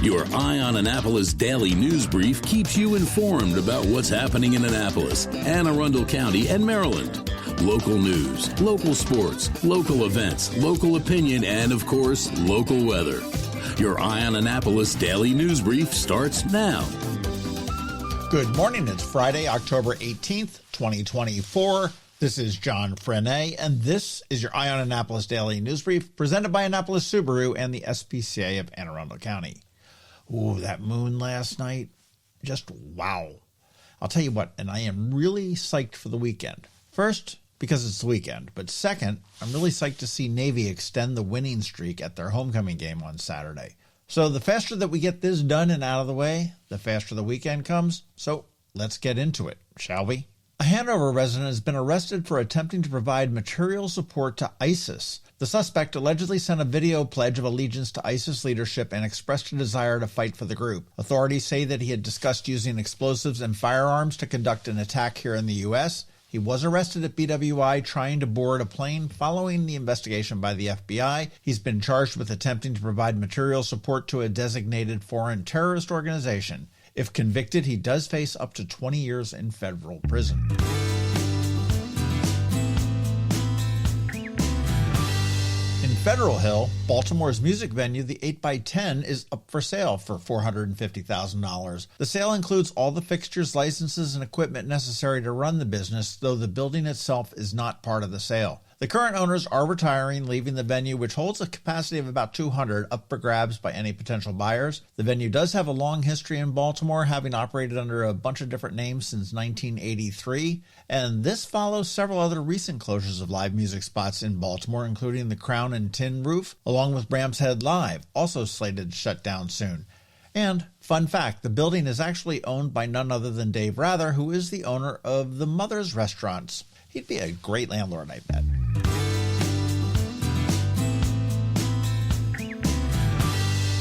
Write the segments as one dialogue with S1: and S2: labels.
S1: Your Eye on Annapolis daily news brief keeps you informed about what's happening in Annapolis, Anne Arundel County, and Maryland. Local news, local sports, local events, local opinion, and, of course, local weather. Your Eye on Annapolis daily news brief starts now.
S2: Good morning. It's Friday, October 18th, 2024. This is John Frenaye, and this is your Eye on Annapolis daily news brief presented by Annapolis Subaru and the SPCA of Anne Arundel County. Ooh, that moon last night, just wow. I'll tell you what, and I am really psyched for the weekend. First, because it's the weekend, but second, I'm really psyched to see Navy extend the winning streak at their homecoming game on Saturday. So the faster that we get this done and out of the way, the faster the weekend comes. So let's get into it, shall we? A Hanover resident has been arrested for attempting to provide material support to ISIS. The suspect allegedly sent a video pledge of allegiance to ISIS leadership and expressed a desire to fight for the group. Authorities say that he had discussed using explosives and firearms to conduct an attack here in the U.S. He was arrested at BWI trying to board a plane following the investigation by the FBI. He's been charged with attempting to provide material support to a designated foreign terrorist organization. If convicted, he does face up to 20 years in federal prison. In Federal Hill, Baltimore's music venue, the 8x10, is up for sale for $450,000. The sale includes all the fixtures, licenses, and equipment necessary to run the business, though the building itself is not part of the sale. The current owners are retiring, leaving the venue, which holds a capacity of about 200, up for grabs by any potential buyers. The venue does have a long history in Baltimore, having operated under a bunch of different names since 1983, and this follows several other recent closures of live music spots in Baltimore, including the Crown and Tin Roof, along with Bram's Head Live, also slated to shut down soon. And, fun fact, the building is actually owned by none other than Dave Rather, who is the owner of the Mother's Restaurants. He'd be a great landlord, I bet.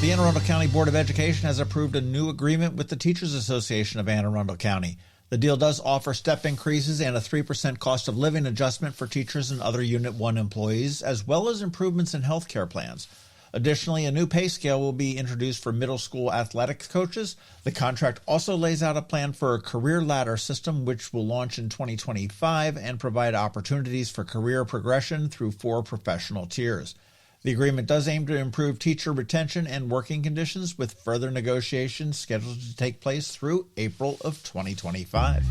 S2: The Anne Arundel County Board of Education has approved a new agreement with the Teachers Association of Anne Arundel County. The deal does offer step increases and a 3% cost of living adjustment for teachers and other Unit 1 employees, as well as improvements in health care plans. Additionally, a new pay scale will be introduced for middle school athletics coaches. The contract also lays out a plan for a career ladder system, which will launch in 2025 and provide opportunities for career progression through 4 professional tiers. The agreement does aim to improve teacher retention and working conditions, with further negotiations scheduled to take place through April of 2025.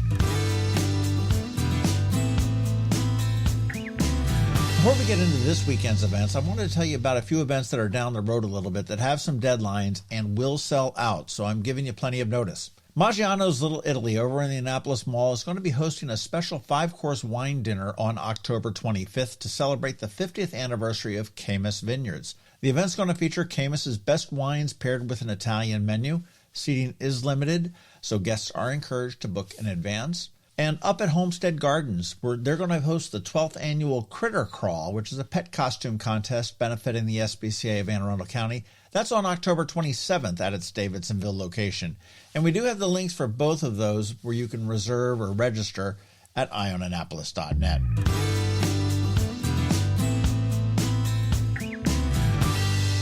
S2: Before we get into this weekend's events, I wanted to tell you about a few events that are down the road a little bit that have some deadlines and will sell out, so I'm giving you plenty of notice. Maggiano's Little Italy over in the Annapolis Mall is going to be hosting a special 5-course wine dinner on October 25th to celebrate the 50th anniversary of Caymus Vineyards. The event's going to feature Caymus's best wines paired with an Italian menu. Seating is limited, so guests are encouraged to book in advance. And up at Homestead Gardens, where they're going to host the 12th annual Critter Crawl, which is a pet costume contest benefiting the SPCA of Anne Arundel County. That's on October 27th at its Davidsonville location. And we do have the links for both of those where you can reserve or register at eyeonannapolis.net.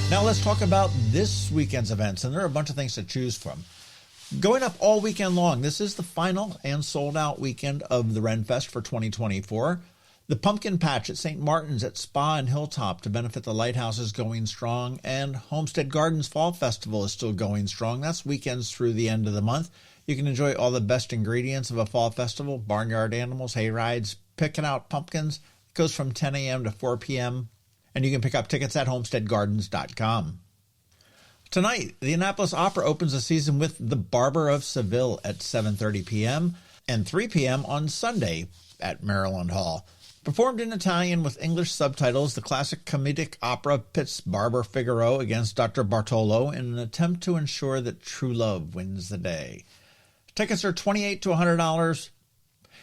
S2: Now let's talk about this weekend's events, and there are a bunch of things to choose from. Going up all weekend long, this is the final and sold-out weekend of the Ren Fest for 2024. The Pumpkin Patch at St. Martin's at Spa and Hilltop to benefit the Lighthouse is going strong, and Homestead Gardens Fall Festival is still going strong. That's weekends through the end of the month. You can enjoy all the best ingredients of a fall festival, barnyard animals, hay rides, picking out pumpkins. It goes from 10 a.m. to 4 p.m., and you can pick up tickets at homesteadgardens.com. Tonight, the Annapolis Opera opens the season with The Barber of Seville at 7:30 p.m. and 3 p.m. on Sunday at Maryland Hall. Performed in Italian with English subtitles, the classic comedic opera pits Barber Figaro against Dr. Bartolo in an attempt to ensure that true love wins the day. Tickets are $28 to $100,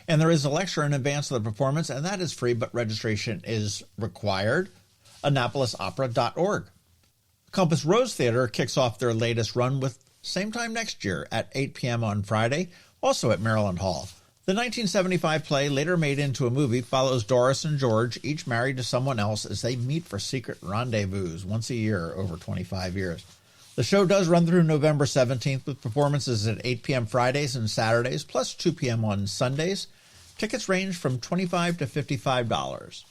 S2: and there is a lecture in advance of the performance, and that is free, but registration is required. AnnapolisOpera.org. Compass Rose Theater kicks off their latest run with same time next year at 8 p.m. on Friday, also at Maryland Hall. The 1975 play, later made into a movie, follows Doris and George, each married to someone else, as they meet for secret rendezvous once a year over 25 years. The show does run through November 17th with performances at 8 p.m. Fridays and Saturdays, plus 2 p.m. on Sundays. Tickets range from $25 to $55.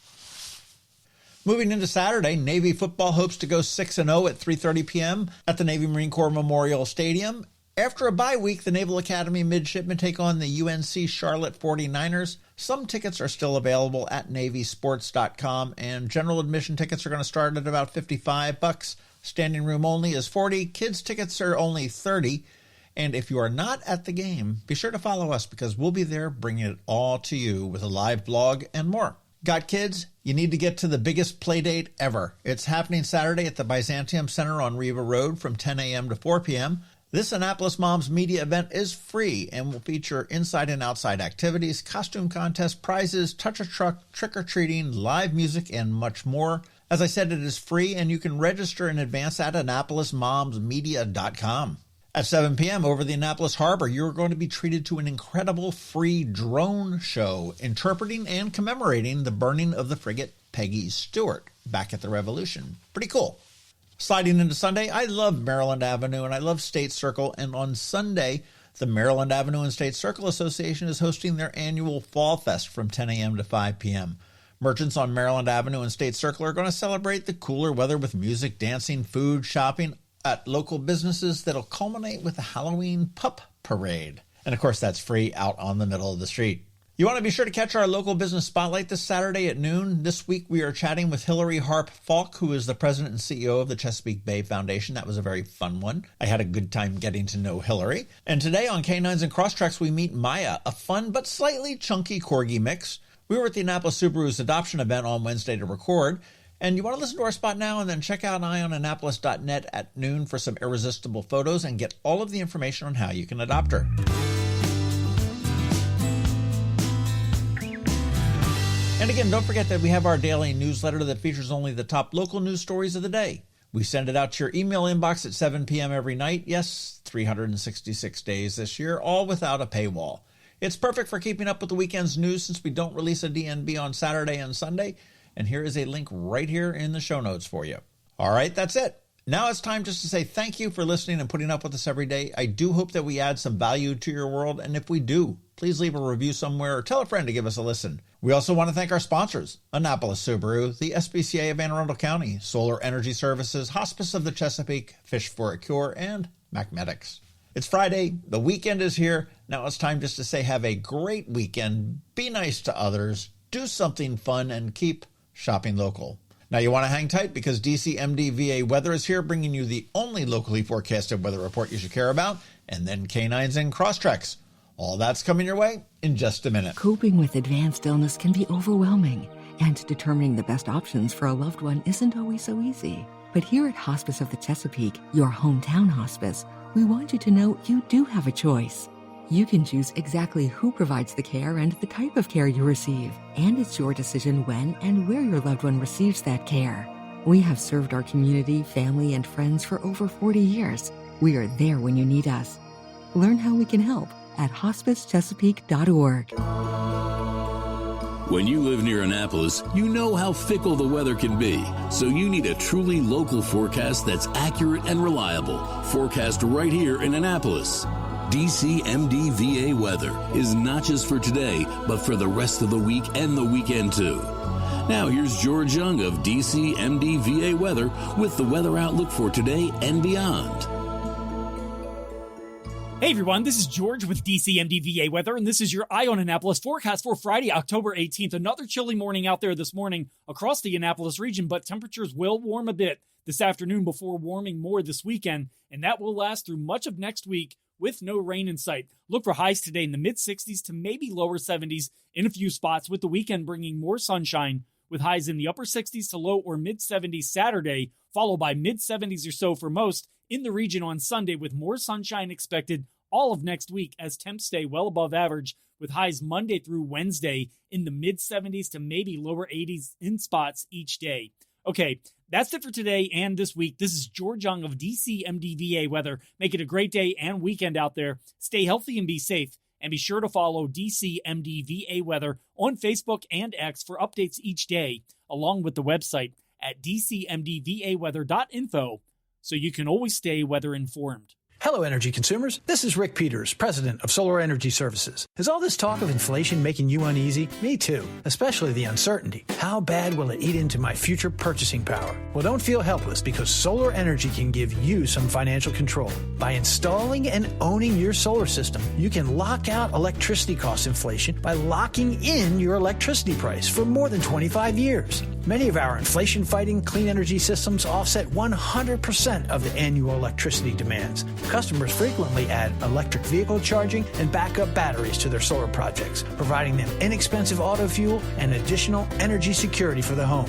S2: Moving into Saturday, Navy football hopes to go 6-0 at 3:30 p.m. at the Navy Marine Corps Memorial Stadium. After a bye week, the Naval Academy midshipmen take on the UNC Charlotte 49ers. Some tickets are still available at NavySports.com, and general admission tickets are going to start at about $55. Standing room only is $40. Kids tickets are only $30. And if you are not at the game, be sure to follow us because we'll be there bringing it all to you with a live blog and more. Got kids? You need to get to the biggest play date ever. It's happening Saturday at the Byzantium Center on Riva Road from 10 a.m. to 4 p.m. This Annapolis Moms Media event is free and will feature inside and outside activities, costume contests, prizes, touch-a-truck, trick-or-treating, live music, and much more. As I said, it is free, and you can register in advance at AnnapolisMomsMedia.com. At 7 p.m. over the Annapolis Harbor, you're going to be treated to an incredible free drone show interpreting and commemorating the burning of the frigate Peggy Stewart back at the Revolution. Pretty cool. Sliding into Sunday, I love Maryland Avenue and I love State Circle. And on Sunday, the Maryland Avenue and State Circle Association is hosting their annual Fall Fest from 10 a.m. to 5 p.m. Merchants on Maryland Avenue and State Circle are going to celebrate the cooler weather with music, dancing, food, shopping at local businesses that'll culminate with the Halloween Pup Parade. And of course, that's free out on the middle of the street. You want to be sure to catch our local business spotlight this Saturday at noon. This week, we are chatting with Hillary Harp Falk, who is the president and CEO of the Chesapeake Bay Foundation. That was a very fun one. I had a good time getting to know Hillary. And today on Canines and Crosstreks, we meet Maya, a fun but slightly chunky corgi mix. We were at the Annapolis Subaru's adoption event on Wednesday to record. And you want to listen to our spot now and then check out eyeonannapolis.net at noon for some irresistible photos and get all of the information on how you can adopt her. And again, don't forget that we have our daily newsletter that features only the top local news stories of the day. We send it out to your email inbox at 7 p.m. every night. Yes, 366 days this year, all without a paywall. It's perfect for keeping up with the weekend's news since we don't release a DNB on Saturday and Sunday. And here is a link right here in the show notes for you. All right, that's it. Now it's time just to say thank you for listening and putting up with us every day. I do hope that we add some value to your world. And if we do, please leave a review somewhere or tell a friend to give us a listen. We also want to thank our sponsors, Annapolis Subaru, the SPCA of Anne Arundel County, Solar Energy Services, Hospice of the Chesapeake, Fish for a Cure, and Macmedics. It's Friday. The weekend is here. Now it's time just to say have a great weekend. Be nice to others. Do something fun and keep shopping local. Now you want to hang tight because DCMDVA Weather is here bringing you the only locally forecasted weather report you should care about, and then Canines and Crosstreks. All that's coming your way in just a minute.
S3: Coping with advanced illness can be overwhelming, and determining the best options for a loved one isn't always so easy. But here at Hospice of the Chesapeake, your hometown hospice, we want you to know you do have a choice. You can choose exactly who provides the care and the type of care you receive, and it's your decision when and where your loved one receives that care. We have served our community, family, and friends for over 40 years. We are there when you need us. Learn how we can help at hospicechesapeake.org.
S1: When you live near Annapolis, you know how fickle the weather can be. So you need a truly local forecast that's accurate and reliable. Forecast right here in Annapolis. DCMDVA Weather is not just for today, but for the rest of the week and the weekend too. Now here's George Young of DCMDVA Weather with the weather outlook for today and beyond.
S4: Hey everyone, this is George with DCMDVA Weather, and this is your Eye on Annapolis forecast for Friday, October 18th. Another chilly morning out there this morning across the Annapolis region, but temperatures will warm a bit this afternoon before warming more this weekend, and that will last through much of next week with no rain in sight. Look for highs today in the mid-60s to maybe lower 70s in a few spots, with the weekend bringing more sunshine, with highs in the upper 60s to low or mid-70s Saturday, followed by mid-70s or so for most in the region on Sunday, with more sunshine expected all of next week as temps stay well above average, with highs Monday through Wednesday in the mid-70s to maybe lower 80s in spots each day. Okay, that's it for today and this week. This is George Young of DCMDVA Weather. Make it a great day and weekend out there. Stay healthy and be safe. And be sure to follow DCMDVA Weather on Facebook and X for updates each day, along with the website at dcmdvaweather.info. so you can always stay weather informed.
S5: Hello, energy consumers. This is Rick Peters, president of Solar Energy Services. Is all this talk of inflation making you uneasy? Me too, especially the uncertainty. How bad will it eat into my future purchasing power? Well, don't feel helpless because solar energy can give you some financial control. By installing and owning your solar system, you can lock out electricity cost inflation by locking in your electricity price for more than 25 years. Many of our inflation-fighting clean energy systems offset 100% of the annual electricity demands. Customers frequently add electric vehicle charging and backup batteries to their solar projects, providing them inexpensive auto fuel and additional energy security for the home.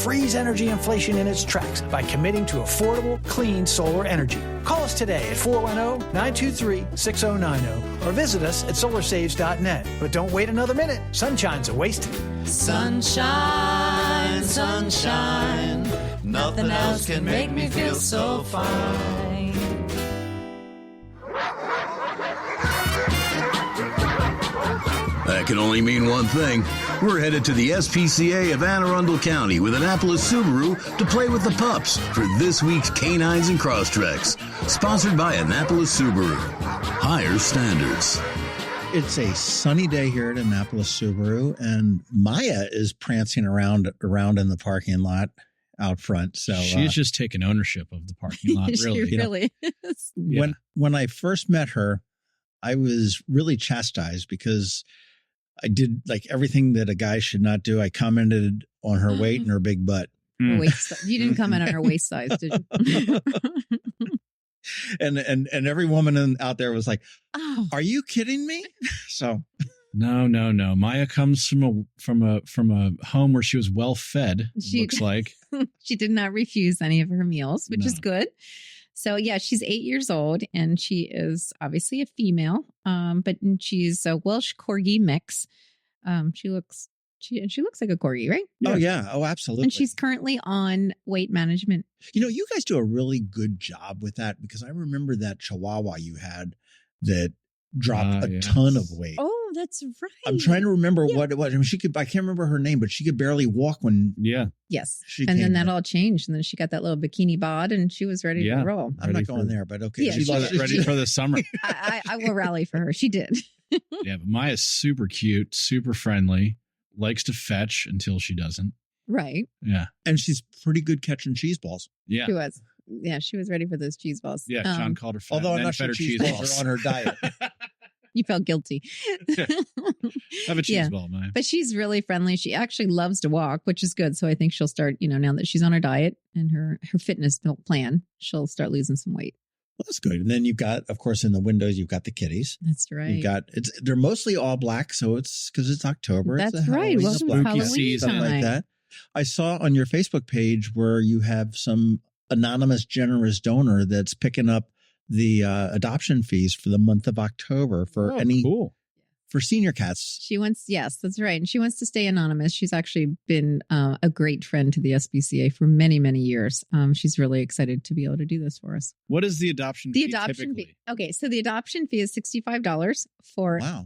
S5: Freeze energy inflation in its tracks by committing to affordable, clean solar energy. Call us today at 410-923-6090 or visit us at solarsaves.net. But don't wait another minute. Sunshine's a wasted.
S6: Sunshine, sunshine, nothing else can make me feel so fine.
S1: That can only mean one thing. We're headed to the SPCA of Anne Arundel County with Annapolis Subaru to play with the pups for this week's Canines and Crosstreks. Sponsored by Annapolis Subaru. Higher standards.
S2: It's a sunny day here at Annapolis Subaru, and Maya is prancing around in the parking lot out front. So
S7: she's just taken ownership of the parking lot. Really,
S8: she really is.
S2: When I first met her, I was really chastised because I did like everything that a guy should not do. I commented on her weight and her big butt.
S8: Waist, you didn't comment on her waist size, did you?
S2: and every woman out there was like, "Oh, are you kidding me?" So
S7: no. Maya comes from a home where she was well fed. Looks like
S8: she did not refuse any of her meals, which is good. So yeah, she's 8 years old and she is obviously a female, but she's a Welsh Corgi mix. She looks like a Corgi, right?
S2: Oh yeah. Oh, absolutely.
S8: And she's currently on weight management.
S2: You know, you guys do a really good job with that because I remember that Chihuahua you had that dropped a ton of weight.
S8: Oh, that's right.
S2: I'm trying to remember what it was. I mean, I can't remember her name, but she could barely walk when.
S7: Yeah.
S8: Yes. And then that all changed. And then she got that little bikini bod and she was ready to roll.
S2: I'm not going there, but okay.
S8: Yeah,
S7: she's ready for the summer.
S8: I will rally for her. She did.
S7: Yeah. But Maya's super cute, super friendly, likes to fetch until she doesn't.
S8: Right.
S7: Yeah.
S2: And she's pretty good catching cheese balls.
S7: Yeah.
S8: She was. Yeah. She was ready for those cheese balls.
S7: Yeah. John called her fat.
S2: Although I'm not sure cheese balls are on her diet.
S8: You felt guilty.
S7: Have a cheese ball, Maya.
S8: But she's really friendly. She actually loves to walk, which is good. So I think she'll start, now that she's on her diet and her fitness plan, she'll start losing some weight.
S2: Well, that's good. And then you've got, of course, in the windows, you've got the kitties.
S8: That's right.
S2: They're mostly all black. So it's because it's October.
S8: That's right.
S2: Welcome
S8: to Halloween
S2: stuff like that. I saw on your Facebook page where you have some anonymous generous donor that's picking up the adoption fees for the month of October for for senior cats.
S8: Yes, that's right. And she wants to stay anonymous. She's actually been a great friend to the SPCA for many, many years. She's really excited to be able to do this for us.
S7: What is the adoption fee typically?
S8: Okay, so the adoption fee is $65 for a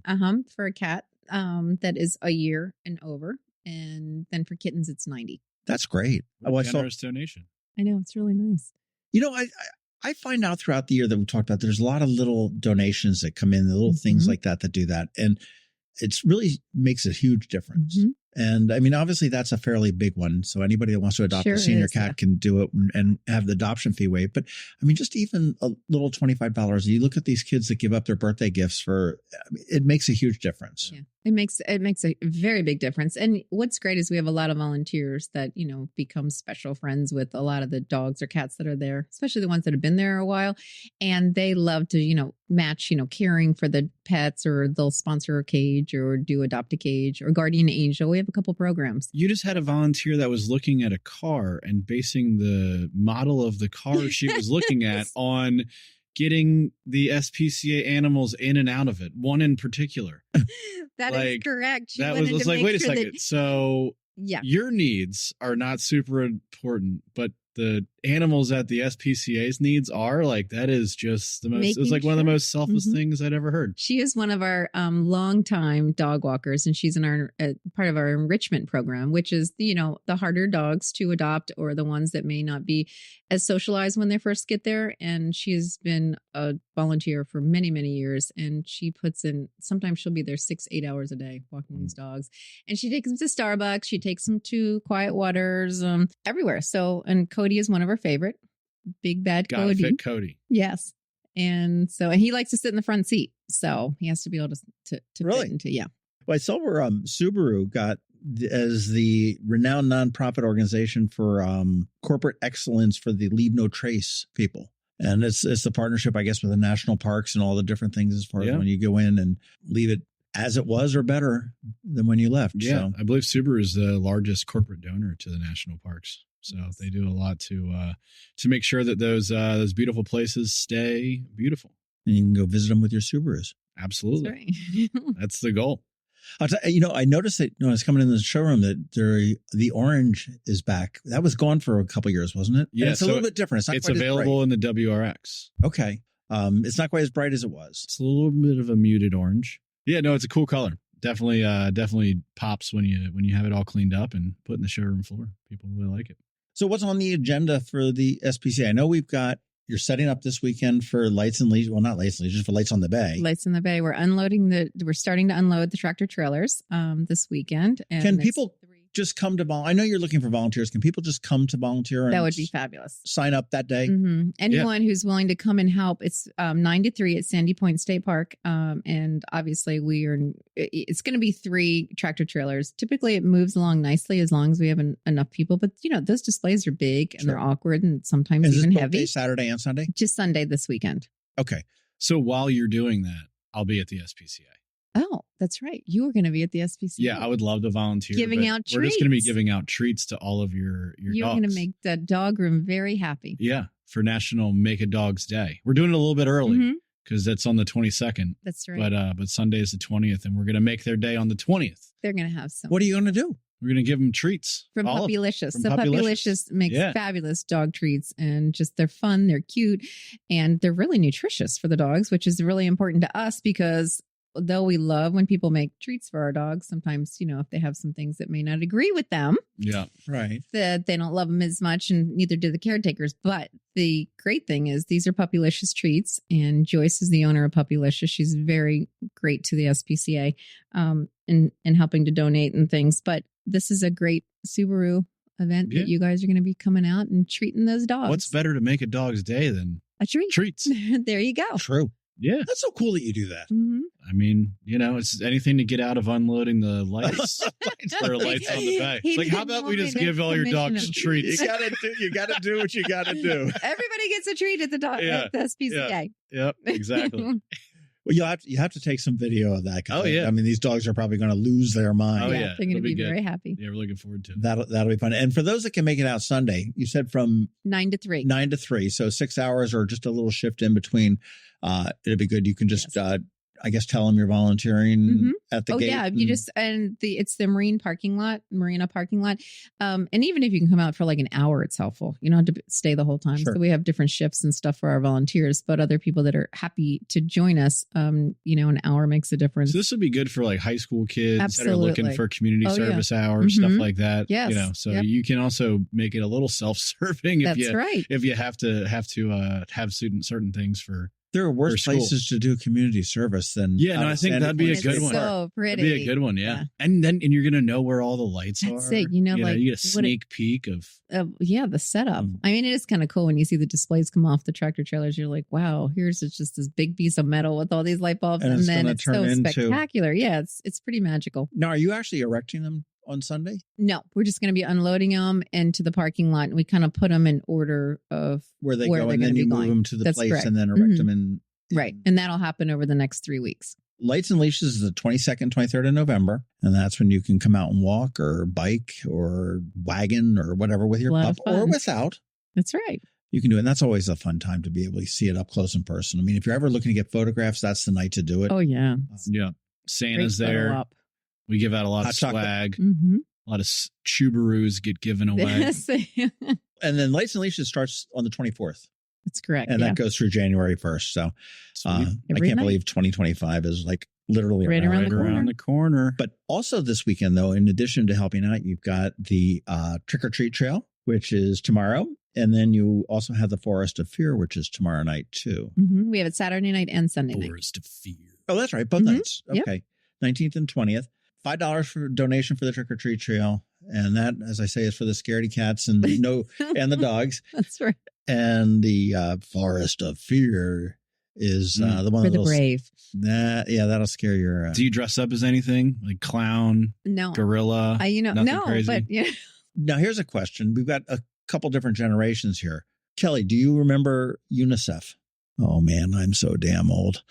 S8: cat that is a year and over. And then for kittens, it's $90.
S2: That's great.
S7: Generous donation.
S8: I know, it's really nice.
S2: I find out throughout the year that we talked about, there's a lot of little donations that come in, the little things like that do that. And it's really makes a huge difference. Mm-hmm. And I mean, obviously that's a fairly big one. So anybody that wants to adopt a senior cat can do it and have the adoption fee waived. But I mean, just even a little $25, you look at these kids that give up their birthday gifts it makes a huge difference.
S8: Yeah. It makes a very big difference. And what's great is we have a lot of volunteers that, become special friends with a lot of the dogs or cats that are there, especially the ones that have been there a while. And they love to, match, caring for the pets, or they'll sponsor a cage or do adopt a cage or guardian angel. We have a couple programs.
S7: You just had a volunteer that was looking at a car and basing the model of the car she was looking at on getting the SPCA animals in and out of it. One in particular.
S8: That is correct.
S7: That was like, wait a second. So your needs are not super important, but the animals that the SPCA's needs are, like that is just the most, it's like one of the most selfless things I'd ever heard.
S8: She is one of our longtime dog walkers, and she's in our part of our enrichment program, which is, the harder dogs to adopt or the ones that may not be as socialized when they first get there. And she has been a volunteer for many, many years. And she puts in, sometimes she'll be there 6-8 hours a day walking these dogs. And she takes them to Starbucks. She takes them to Quiet Waters, everywhere. So, and Cody is one of her favorite. Big bad
S7: Gotta
S8: Cody.
S7: fit Cody.
S8: Yes. And he likes to sit in the front seat. So he has to be able to
S2: Really?
S8: fit into, yeah.
S2: Well, I saw where Subaru got as the renowned nonprofit organization for corporate excellence for the Leave No Trace people. And it's the partnership, I guess, with the national parks and all the different things as far as when you go in and leave it as it was or better than when you left.
S7: Yeah,
S2: So.
S7: I believe Subaru is the largest corporate donor to the national parks. So they do a lot to make sure that those beautiful places stay beautiful.
S2: And you can go visit them with your Subarus.
S7: Absolutely.
S8: That's right.
S7: That's the goal.
S2: I noticed that when I was coming in the showroom that the orange is back. That was gone for a couple of years, wasn't it?
S7: Yeah,
S2: and it's a little bit different. It's not quite
S7: available in the WRX.
S2: Okay. It's not quite as bright as it was.
S7: It's a little bit of a muted orange. Yeah, no, it's a cool color. Definitely pops when you have it all cleaned up and put in the showroom floor. People really like it.
S2: So what's on the agenda for the SPCA? I know you're setting up this weekend for lights and leisure. Well, not lights and leisure, for lights on the bay.
S8: Lights in the bay. We're starting to unload the tractor trailers this weekend. And
S2: Can people just come to volunteer? I know you're looking for volunteers. Can people just come to volunteer?
S8: That would be fabulous.
S2: Sign up that day.
S8: Mm-hmm. Anyone who's willing to come and help. It's 9 to 3 at Sandy Point State Park. And obviously it's going to be 3 tractor trailers. Typically it moves along nicely as long as we have enough people. But those displays are big and they're awkward and sometimes even heavy.
S2: Saturday and Sunday?
S8: Just Sunday this weekend.
S2: Okay.
S7: So while you're doing that, I'll be at the SPCA.
S8: Oh, that's right. You were going to be at the SPCA.
S7: Yeah, I would love to volunteer.
S8: Giving out treats.
S7: We're just going to be giving out treats to all of your dogs.
S8: You're going to make the dog room very happy.
S7: Yeah, for National Make a Dog's Day. We're doing it a little bit early because that's on the 22nd.
S8: That's right.
S7: But Sunday is the 20th, and we're going to make their day on the 20th.
S8: They're going to have some.
S2: What are you going to do?
S7: We're going to give them treats.
S8: From Puppylicious. So Puppylicious makes fabulous dog treats, and just they're fun, they're cute, and they're really nutritious for the dogs, which is really important to us because though we love when people make treats for our dogs, sometimes, if they have some things that may not agree with them.
S7: Yeah.
S2: Right.
S8: That they don't love them as much, and neither do the caretakers. But the great thing is these are Puppylicious treats, and Joyce is the owner of Puppylicious. She's very great to the SPCA in helping to donate and things. But this is a great Subaru event that you guys are going to be coming out and treating those dogs.
S7: What's better to make a dog's day than
S8: a treat?
S7: Treats.
S8: There you go.
S2: True.
S7: Yeah.
S2: That's so cool that you do that.
S8: Mm-hmm.
S7: I mean, it's anything to get out of unloading the lights. There are lights on the bay. It's like, how about we just give all your dogs treats?
S2: You gotta do what you gotta do.
S8: Everybody gets a treat at the SPCA.
S7: Yep, exactly.
S2: Well, you have to take some video of that.
S7: Oh, yeah.
S2: I mean, these dogs are probably going to lose their mind.
S7: Oh, yeah.
S8: They're going to be very happy.
S7: Yeah, we're looking forward to it.
S2: That'll be fun. And for those that can make it out Sunday, you said from
S8: 9 to 3.
S2: 9 to 3. So 6 hours or just a little shift in between. It'll be good. You can just, I guess, tell them you're volunteering at the gate.
S8: Oh, yeah. You just, it's the marina parking lot. And even if you can come out for like an hour, it's helpful. You don't have to stay the whole time.
S2: Sure.
S8: So we have different shifts and stuff for our volunteers, but other people that are happy to join us, an hour makes a difference.
S7: So this would be good for like high school kids that are looking for community service
S8: Mm-hmm.
S7: hours, stuff like that.
S8: Yes.
S7: So you can also make it a little self-serving if you have to have certain things for.
S2: There are worse places to do community service than
S7: I think that'd be a good one.
S8: So pretty.
S7: That'd be a good one, yeah. And you're gonna know where all the lights are.
S8: That's it. You get
S7: a sneak peek of
S8: the setup. I mean, it is kind of cool when you see the displays come off the tractor trailers. You're like, wow, here's just this big piece of metal with all these light bulbs, and then it's so spectacular. Yeah, it's pretty magical.
S2: Now, are you actually erecting them on Sunday?
S8: No, we're just going to be unloading them into the parking lot, and we kind of put them in order of
S2: where they go, and then you move them to the place and then erect them in.
S8: Right. And that'll happen over the next 3 weeks.
S2: Lights and Leashes is the 22nd, 23rd of November. And that's when you can come out and walk or bike or wagon or whatever with your pup or without.
S8: That's right.
S2: You can do it. And that's always a fun time to be able to see it up close and personal. I mean, if you're ever looking to get photographs, that's the night to do it.
S8: Oh, yeah.
S7: Yeah. Santa's there. We give out a lot of swag.
S8: Mm-hmm.
S7: A lot of Subarus get given away.
S2: And then Lights and Leashes starts on the 24th.
S8: That's correct.
S2: And that goes through January 1st. So I can't believe 2025 is like literally
S8: right around the corner.
S2: But also this weekend, though, in addition to helping out, you've got the Trick or Treat Trail, which is tomorrow. And then you also have the Forest of Fear, which is tomorrow night, too.
S8: Mm-hmm. We have it Saturday night and Sunday night.
S4: Forest of Fear.
S2: Oh, that's right. Both nights. Okay.
S8: Yep.
S2: 19th and 20th. $5 for donation for the Trick or Treat Trail. And that, as I say, is for the scaredy cats and and the dogs.
S8: That's right.
S2: And the Forest of Fear is the one
S8: for the brave.
S2: That'll scare your.
S7: Do you dress up as anything like clown?
S8: No.
S7: Gorilla?
S8: No,
S7: crazy?
S8: but yeah.
S2: Now here's a question. We've got a couple different generations here. Kelly, do you remember UNICEF? Oh man, I'm so damn old.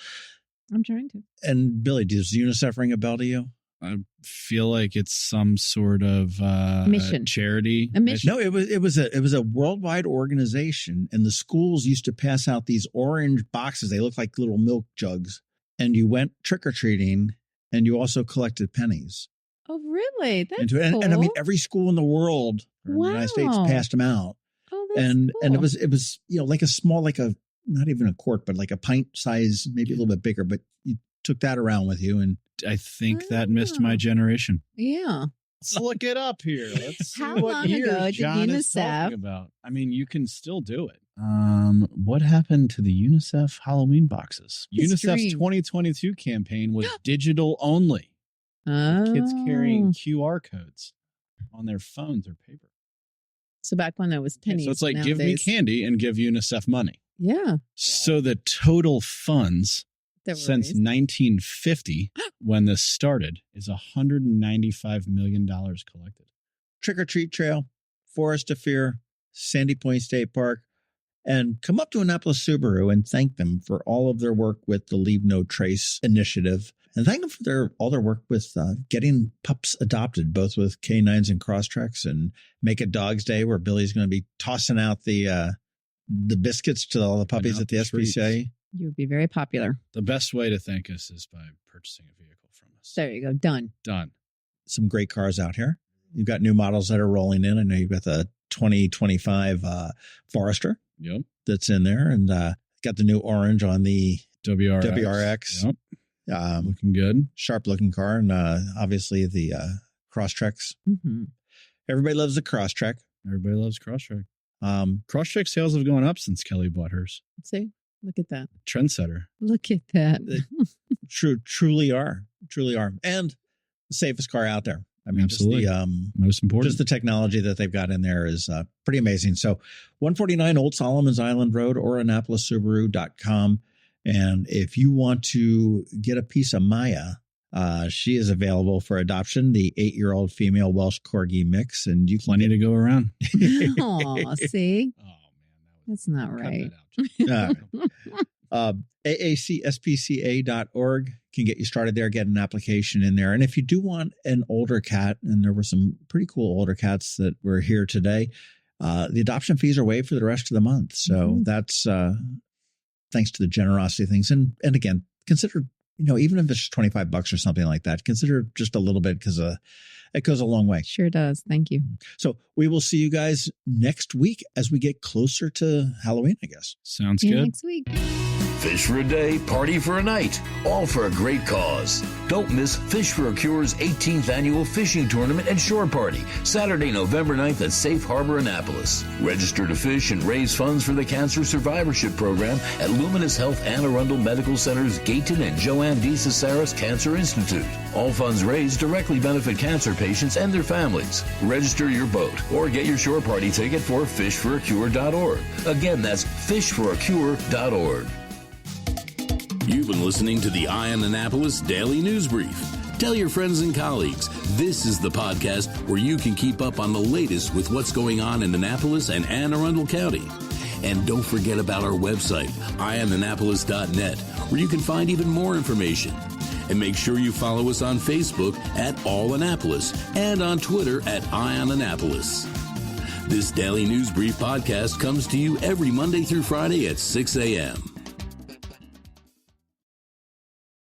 S8: I'm trying to.
S2: And Billy, does UNICEF ring a bell to you?
S7: I feel like it's some sort of
S8: mission,
S7: charity.
S8: A mission.
S2: No, it was a worldwide organization, and the schools used to pass out these orange boxes. They look like little milk jugs, and you went trick or treating, and you also collected pennies.
S8: Oh, really? That's
S2: cool. And I mean, every school in the world, in the United States, passed them out.
S8: Oh, that's
S2: and
S8: cool.
S2: it was like a small, like a not even a quart, but like a pint size, maybe a little bit bigger. But you took that around with you, and
S7: I think that missed my generation.
S8: Yeah.
S7: Let's look it up here. Let's see
S8: How
S7: what
S8: long
S7: years
S8: ago did
S7: John is
S8: UNICEF
S7: talking about. I mean, you can still do it. What happened to the UNICEF Halloween boxes? UNICEF's 2022 campaign was digital only. Kids carrying QR codes on their phones or paper.
S8: So back when there was pennies.
S7: So it's like,
S8: nowadays.
S7: give me candy and give UNICEF money.
S8: Yeah.
S7: So the total funds since 1950, when this started, is $195 million collected.
S2: Trick or Treat Trail, Forest of Fear, Sandy Point State Park, and come up to Annapolis Subaru and thank them for all of their work with the Leave No Trace initiative. And thank them for all their work with getting pups adopted, both with Canines and Crosstreks, and Make a Dog's Day, where Billy's going to be tossing out the biscuits to all the puppies at the SPCA.
S8: You would be very popular.
S7: The best way to thank us is by purchasing a vehicle from us.
S8: There you go. Done.
S2: Some great cars out here. You've got new models that are rolling in. I know you've got the 2025 Forester.
S7: Yep.
S2: That's in there. And got the new orange on the WRX.
S7: Yep. Looking good.
S2: Sharp looking car. And obviously the Crosstreks.
S8: Mm-hmm.
S2: Everybody loves the Crosstrek.
S7: Everybody loves Crosstrek. Crosstrek sales have gone up since Kelly bought hers.
S8: See? Look at that.
S7: Trendsetter.
S8: Look at that.
S2: Truly are. And the safest car out there. I mean,
S7: absolutely.
S2: Just the,
S7: most important.
S2: Just the technology that they've got in there is pretty amazing. So 149 Old Solomon's Island Road or AnnapolisSubaru.com. And if you want to get a piece of Maya, she is available for adoption, the 8-year-old female Welsh Corgi mix. And you
S7: plenty to go around.
S8: Oh, see?
S7: Oh, man.
S8: That's not right.
S2: AACSPCA.org can get you started there, get an application in there. And if you do want an older cat, and there were some pretty cool older cats that were here today, the adoption fees are waived for the rest of the month. So that's thanks to the generosity of things. And again, consider, even if it's $25 or something like that, consider just a little bit, because it goes a long way.
S8: Sure does. Thank you.
S2: So we will see you guys next week as we get closer to Halloween, I guess.
S7: Sounds good.
S8: Next week.
S1: Fish for a day, party for a night, all for a great cause. Don't miss Fish for a Cure's 18th annual fishing tournament and shore party, Saturday, November 9th at Safe Harbor, Annapolis. Register to fish and raise funds for the Cancer Survivorship Program at Luminous Health Anne Arundel Medical Center's Gayton and Joanne D. Cesaris Cancer Institute. All funds raised directly benefit cancer patients and their families. Register your boat or get your shore party ticket for fishforacure.org. Again, that's fishforacure.org. You've been listening to the Eye on Annapolis Daily News Brief. Tell your friends and colleagues, this is the podcast where you can keep up on the latest with what's going on in Annapolis and Anne Arundel County. And don't forget about our website, eyeonannapolis.net, where you can find even more information. And make sure you follow us on Facebook at All Annapolis and on Twitter at Eye on Annapolis. This Daily News Brief podcast comes to you every Monday through Friday at 6 a.m.